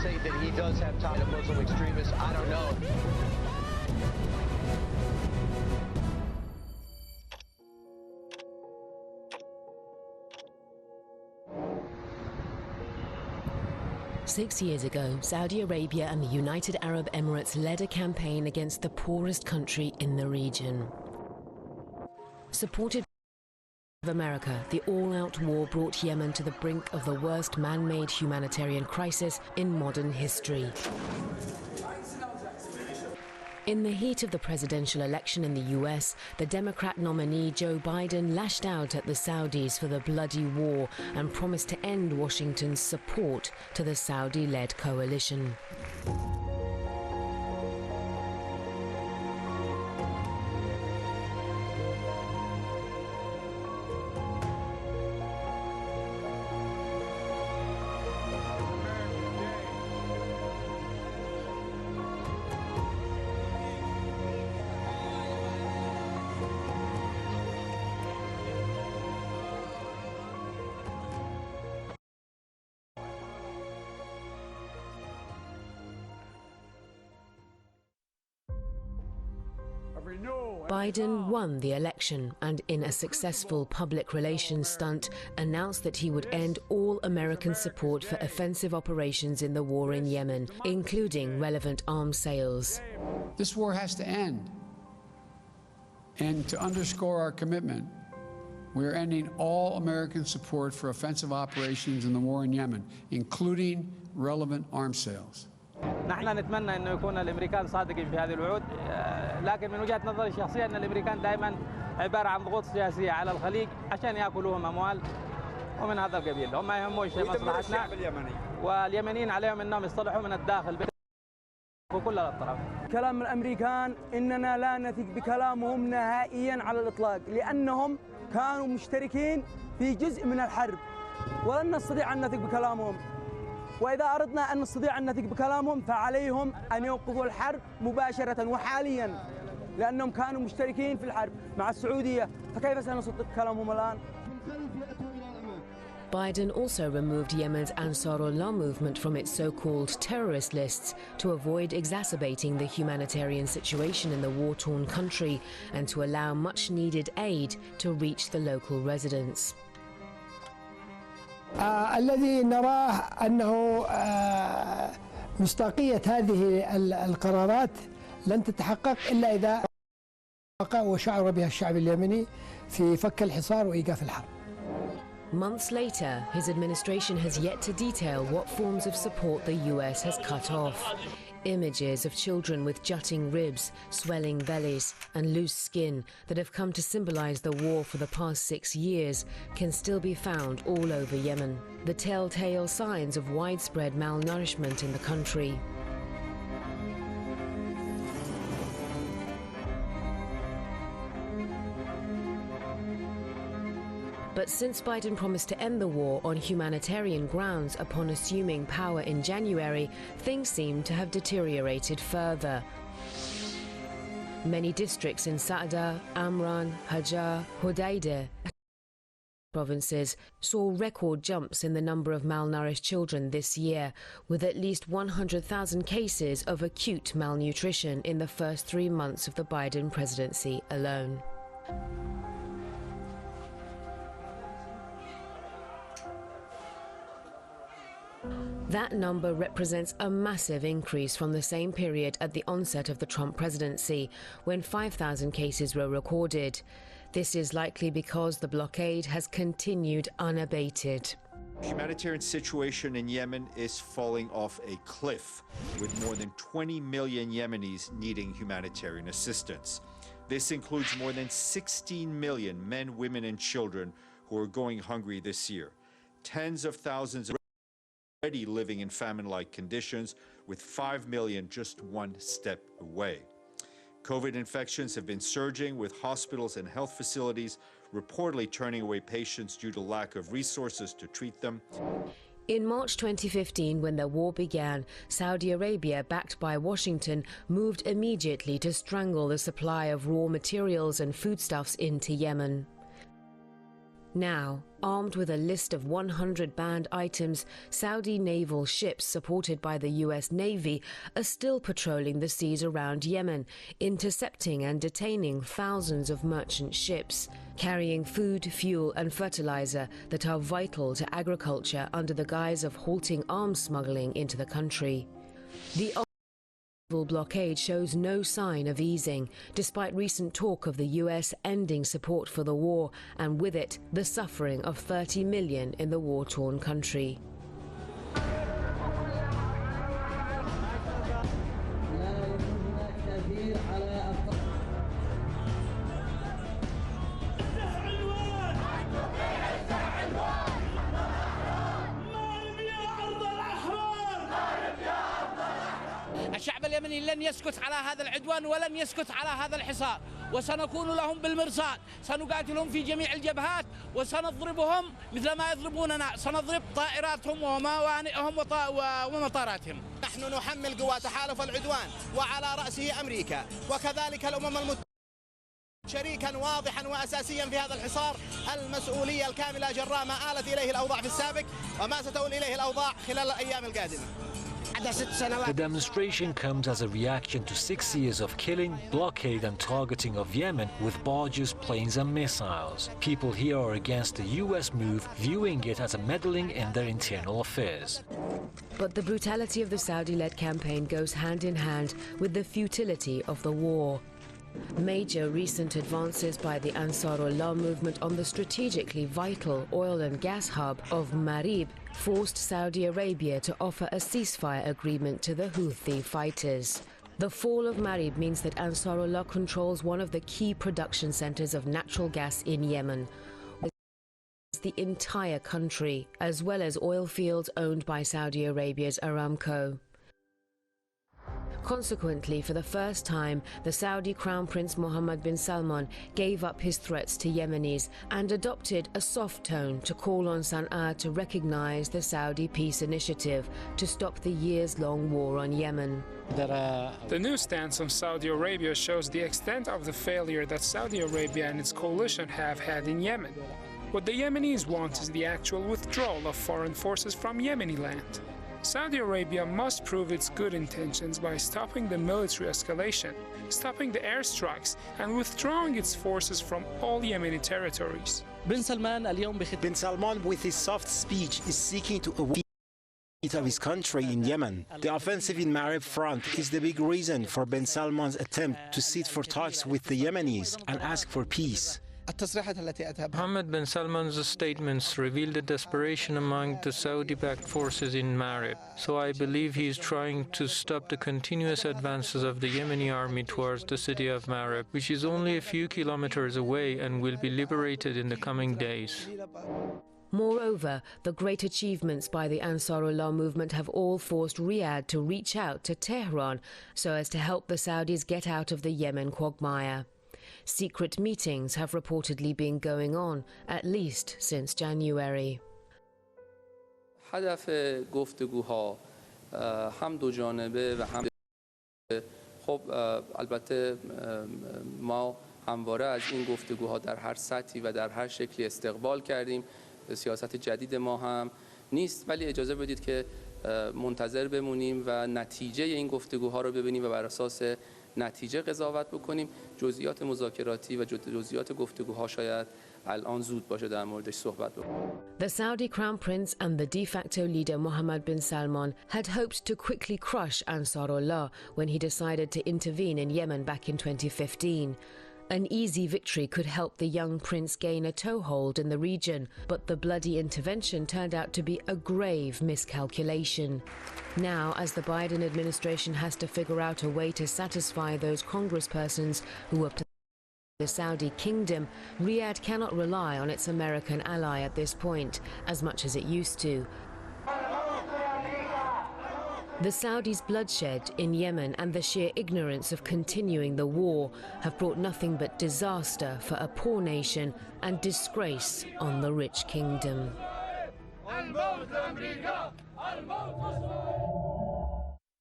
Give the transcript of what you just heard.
say that he does have ties to Muslim extremists. I don't know. 6 years ago, Saudi Arabia and the United Arab Emirates led a campaign against the poorest country in the region. Supported by America, the all-out war brought Yemen to the brink of the worst man-made humanitarian crisis in modern history. In the heat of the presidential election in the US, the Democrat nominee Joe Biden lashed out at the Saudis for the bloody war and promised to end Washington's support to the Saudi-led coalition. Biden won the election and, in a successful public relations stunt, announced that he would end all American support for offensive operations in the war in Yemen, including relevant arms sales. This war has to end. And to underscore our commitment, we are ending all American support for offensive operations in the war in Yemen, including relevant arms sales. نحن نتمنى انه يكون الامريكان صادقين في هذه الوعود، لكن من وجهة نظري الشخصية ان الامريكان دائما عبارة عن ضغوط سياسية على الخليج عشان ياكلوهم اموال ومن هذا القبيل. هم ما يهموش مصلحتنا، واليمنيين عليهم انهم يصلحوا من الداخل وكل الاطراف. كلام الامريكان اننا لا نثق بكلامهم نهائيا على الاطلاق، لانهم كانوا مشتركين في جزء من الحرب ولن نستطيع ان نثق بكلامهم. وإذا أردنا أن نستطيع أن نثق بكلامهم فعليهم أن يوقفوا الحرب مباشرة وحاليا، لأنهم كانوا مشتركين في الحرب مع السعودية، فكيف سنصدق كلامهم الآن؟ Biden also removed Yemen's Ansarullah movement from its so-called terrorist lists to avoid exacerbating the humanitarian situation in the war-torn country and to allow much-needed aid to reach the local residents. الذي نراه أنه مصداقية هذه القرارات لن تتحقق إلا إذا وشعر بها الشعب اليمني في فك الحصار وإيقاف الحرب. Months later, his administration has yet to detail what forms of support the US has cut off. Images of children with jutting ribs, swelling bellies, and loose skin that have come to symbolize the war for the past 6 years can still be found all over Yemen, the telltale signs of widespread malnourishment in the country. But since Biden promised to end the war on humanitarian grounds upon assuming power in January, things seem to have deteriorated further. Many districts in Sa'da, Amran, Hajar, Hodeidah provinces saw record jumps in the number of malnourished children this year, with at least 100,000 cases of acute malnutrition in the first 3 months of the Biden presidency alone. That number represents a massive increase from the same period at the onset of the Trump presidency, when 5,000 cases were recorded. This is likely because the blockade has continued unabated. The humanitarian situation in Yemen is falling off a cliff, with more than 20 million Yemenis needing humanitarian assistance. This includes more than 16 million men, women, and children who are going hungry this year. Tens of thousands already living in famine-like conditions, with 5 million just one step away. COVID infections have been surging, with hospitals and health facilities reportedly turning away patients due to lack of resources to treat them. In March 2015, when the war began, Saudi Arabia, backed by Washington, moved immediately to strangle the supply of raw materials and foodstuffs into Yemen. Now, armed with a list of 100 banned items, Saudi naval ships supported by the US Navy are still patrolling the seas around Yemen, intercepting and detaining thousands of merchant ships, carrying food, fuel and fertilizer that are vital to agriculture under the guise of halting arms smuggling into the country. The blockade shows no sign of easing, despite recent talk of the US ending support for the war, and with it, the suffering of 30 million in the war-torn country. الشعب اليمني لن يسكت على هذا العدوان ولن يسكت على هذا الحصار، وسنكون لهم بالمرصاد، سنقاتلهم في جميع الجبهات وسنضربهم مثل ما يضربوننا، سنضرب طائراتهم وموانئهم ومطاراتهم. نحن نحمل قوى تحالف العدوان وعلى رأسه أمريكا وكذلك الأمم المتحدة شريكا واضحا وأساسيا في هذا الحصار، المسؤولية الكاملة جراء ما آلت إليه الأوضاع في السابق وما ستؤول إليه الأوضاع خلال الأيام القادمة. The demonstration comes as a reaction to 6 years of killing, blockade and targeting of Yemen with barges, planes and missiles. People here are against the US move, viewing it as a meddling in their internal affairs. But the brutality of the Saudi-led campaign goes hand in hand with the futility of the war. Major recent advances by the Ansarullah movement on the strategically vital oil and gas hub of Marib forced Saudi Arabia to offer a ceasefire agreement to the Houthi fighters. The fall of Marib means that Ansarullah controls one of the key production centers of natural gas in Yemen, the entire country, as well as oil fields owned by Saudi Arabia's Aramco. Consequently, for the first time, the Saudi Crown Prince Mohammed bin Salman gave up his threats to Yemenis and adopted a soft tone to call on Sana'a to recognize the Saudi peace initiative to stop the years-long war on Yemen. The new stance on Saudi Arabia shows the extent of the failure that Saudi Arabia and its coalition have had in Yemen. What the Yemenis want is the actual withdrawal of foreign forces from Yemeni land. Saudi Arabia must prove its good intentions by stopping the military escalation, stopping the airstrikes, and withdrawing its forces from all Yemeni territories. Bin Salman, with his soft speech, is seeking to avoid of his country in Yemen. The offensive in Marib front is the big reason for bin Salman's attempt to sit for talks with the Yemenis and ask for peace. Mohammed bin Salman's statements reveal the desperation among the Saudi-backed forces in Marib. So I believe he is trying to stop the continuous advances of the Yemeni army towards the city of Marib, which is only a few kilometers away and will be liberated in the coming days. Moreover, the great achievements by the Ansarullah movement have all forced Riyadh to reach out to Tehran so as to help the Saudis get out of the Yemen quagmire. Secret meetings have reportedly been going on, at least since January. هدف گفتگوها هم دو جانبه و هم خب البته ما همواره از این گفتگوها در هر سطحی و در هر شکلی استقبال کردیم. سیاست جدید ما هم نیست، ولی اجازه بدید که منتظر بمونیم و نتیجه این گفتگوها رو ببینیم و بر اساس نتیجه قضاوت بکنیم. جزئیات مذاکراتی و جزئیات گفتگوها شاید الان زود باشه در موردش صحبت بکنیم. The Saudi Crown Prince and the de facto leader Mohammed bin Salman had hoped to quickly crush Ansarullah when he decided to intervene in Yemen back in 2015. An easy victory could help the young prince gain a toehold in the region, but the bloody intervention turned out to be a grave miscalculation. Now, as the Biden administration has to figure out a way to satisfy those congresspersons who are the Saudi kingdom, Riyadh cannot rely on its American ally at this point, as much as it used to. The Saudis' bloodshed in Yemen and the sheer ignorance of continuing the war have brought nothing but disaster for a poor nation and disgrace on the rich kingdom.